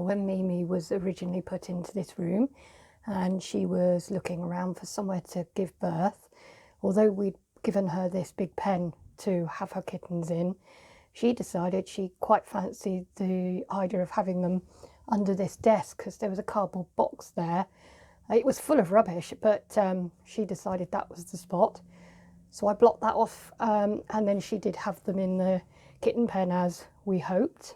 when Mimi was originally put into this room and she was looking around for somewhere to give birth, although we'd given her this big pen to have her kittens in, she decided she quite fancied the idea of having them under this desk because there was a cardboard box there. It was full of rubbish, but she decided that was the spot. So I blocked that off, and then she did have them in the kitten pen as we hoped.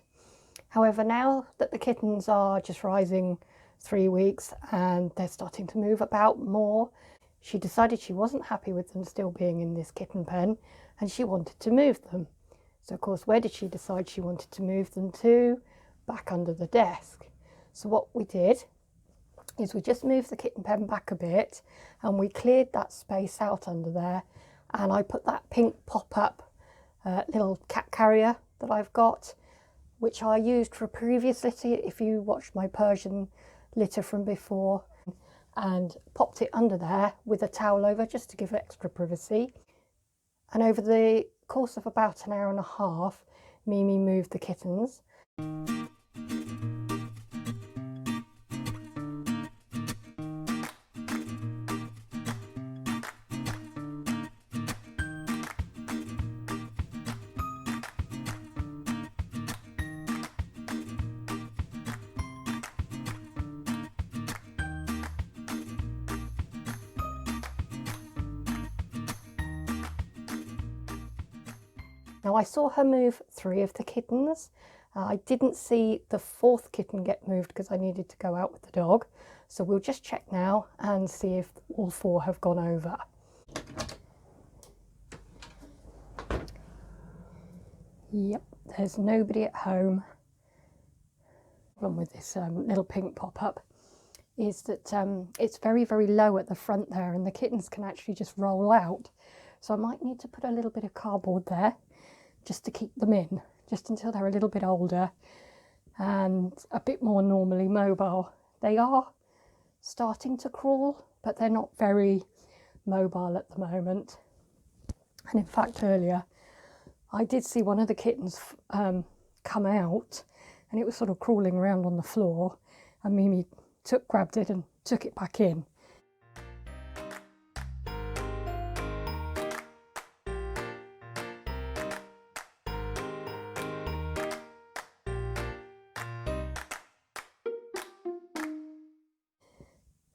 However, now that the kittens are just rising 3 weeks and they're starting to move about more, she decided she wasn't happy with them still being in this kitten pen and she wanted to move them. So of course, where did she decide she wanted to move them to? Back under the desk. So what we did is we just moved the kitten pen back a bit and we cleared that space out under there, and I put that pink pop-up little cat carrier that I've got, which I used for a previous litter if you watched my Persian litter from before, and popped it under there with a towel over just to give it extra privacy. And over the course of about an hour and a half, Mimi moved the kittens. Now I saw her move 3 of the kittens. I didn't see the 4th kitten get moved because I needed to go out with the dog. So we'll just check now and see if all 4 have gone over. Yep, there's nobody at home. The problem with this little pink pop-up is that it's very, very low at the front there and the kittens can actually just roll out. So I might need to put a little bit of cardboard there just to keep them in, just until they're a little bit older and a bit more normally mobile. They are starting to crawl, but they're not very mobile at the moment. And in fact, earlier I did see one of the kittens come out and it was sort of crawling around on the floor, and Mimi grabbed it and took it back in.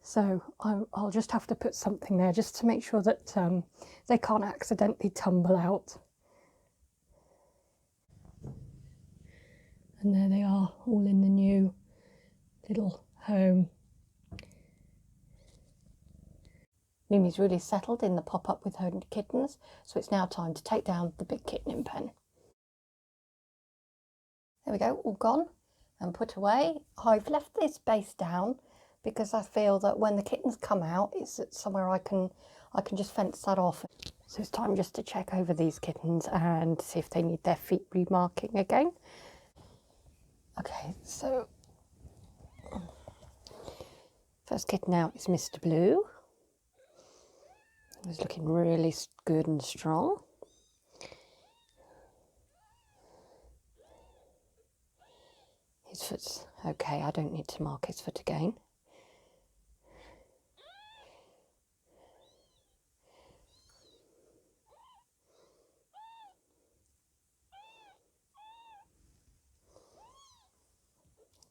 So I'll just have to put something there just to make sure that they can't accidentally tumble out. And there they are, all in the new little home. Mimi's really settled in the pop-up with her kittens, so it's now time to take down the big kitten pen. There we go, all gone and put away. I've left this base down because I feel that when the kittens come out, it's somewhere I can just fence that off. So it's time just to check over these kittens and see if they need their feet remarking again. Okay, so first kitten out is Mr. Blue. He's looking really good and strong. His foot's okay, I don't need to mark his foot again.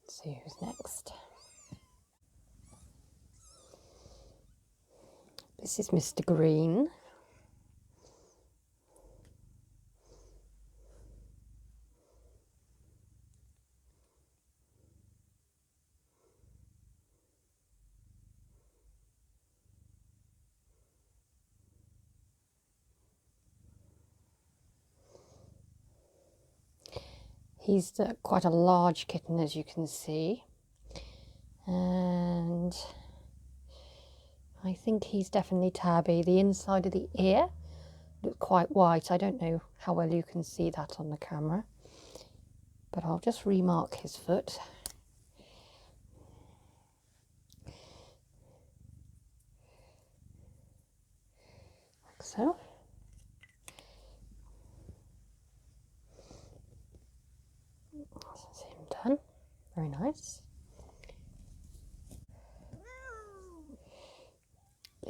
Let's see who's next. This is Mr. Green. He's quite a large kitten, as you can see, and I think he's definitely tabby. The inside of the ear looks quite white. I don't know how well you can see that on the camera, but I'll just remark his foot. Like so. That's him done. Very nice.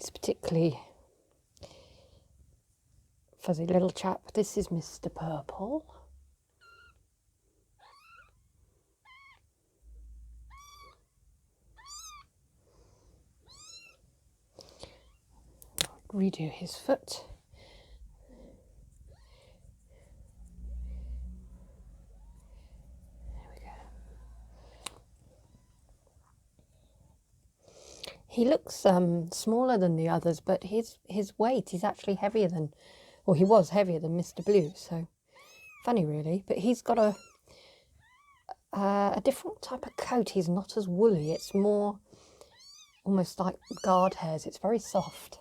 this particularly fuzzy little chap. This is Mr. Purple. Redo his foot. There we go. He looks smaller than the others, but his weight is actually heavier than, or he was heavier than Mr. Blue, so funny really. But he's got a different type of coat. He's not as woolly, it's more almost like guard hairs. It's very soft.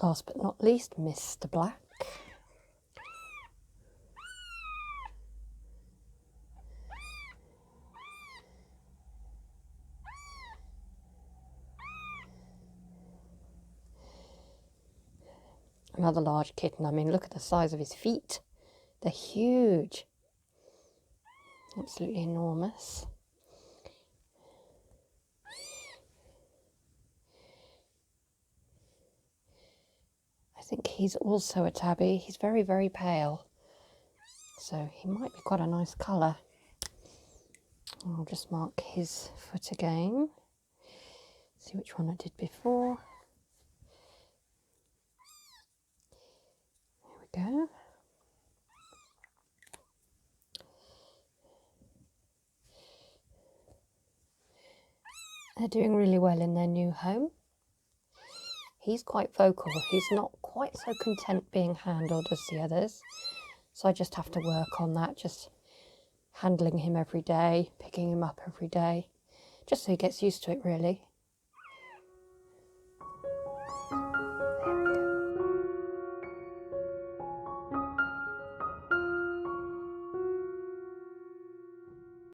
Last but not least, Mr. Black. Another large kitten. I mean, look at the size of his feet. They're huge. Absolutely enormous. I think he's also a tabby. He's very, very pale. So he might be quite a nice colour. I'll just mark his foot again. See which one I did before. There we go. They're doing really well in their new home. He's quite vocal. He's not quite so content being handled as the others. So I just have to work on that, just handling him every day, picking him up every day, just so he gets used to it really.